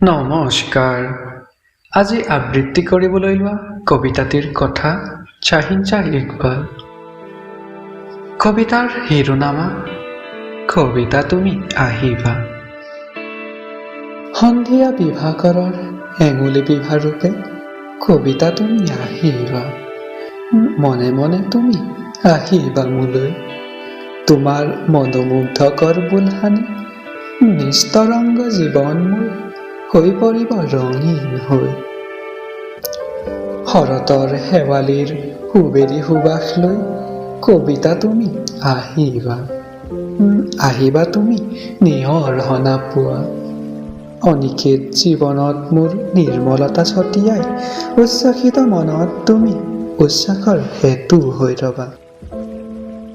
নমস্কাৰ। আজি আবৃত্তি কৰিবলৈ লোৱা কবিতাটিৰ কথা চাহিনচাহ ইকবাল। কবিতাৰ শিৰোনামা কবিতা তুমি আহিবা। সন্ধিয়া বিভাকৰৰ এঙুলি বিভা ৰূপে কবিতা তুমি আহিবা। মনে মনে তুমি আহিবা মোলৈ, তোমাৰ মনোমুগ্ধকৰ বোলহানি নিস্তৰংগ জীৱন মোৰ হৈ পৰিব ৰঙীন হৈ। শৰতৰ শেৱালিৰ সুবেলি সুবাস লৈ কবিতা তুমি আহিবা। আহিবা তুমি নিয়ৰ সনা পোৱা, অনিকেত জীৱনত মোৰ নিৰ্মলতা ছটিয়াই উচ্ছ্বসিত মনত তুমি উচ্ছ্বাসৰ হেতু হৈ ৰবা।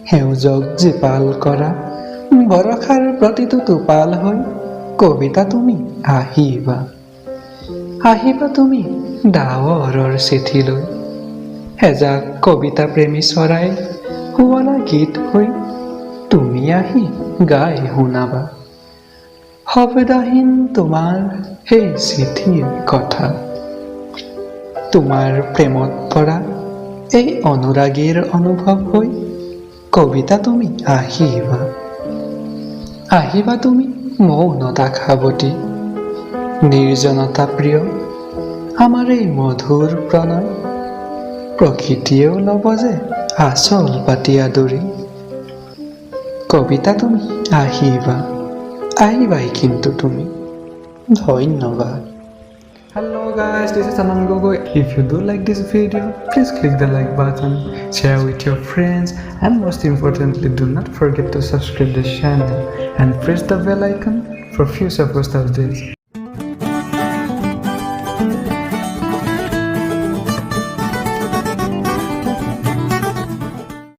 সেউজক জীপাল কৰা বৰষাৰ প্ৰতিটো টোপাল হৈ কবিতা তুমি আহিবা। আহিবা তুমি ডাৱৰৰ চিঠি লৈ, এজাক কবিতা প্ৰেমী চৰাই শুৱলা গীত হৈ তুমি আহি গাই শুনাবা শব্দহীন তোমাৰ সেই চিঠিৰ কথা। তোমাৰ প্ৰেমত পৰা এই অনুৰাগীৰ অনুভৱ হৈ কবিতা তুমি আহিবা। আহিবা তুমি মৌনতা সাৱটি, নিৰ্জনতা প্ৰিয় আমাৰ এই মধুৰ প্ৰণয়, প্ৰকৃতিয়েও ল'ব যে আচল পাতি আদৰি। কবিতা তুমি আহিবা, আহিবাই কিন্তু তুমি। ধন্যবাদ। Hello guys, this is Anand Gogoi. If you do like this video, please click the like button, share with your friends, and most importantly, do not forget to subscribe the channel and press the bell icon for future post updates.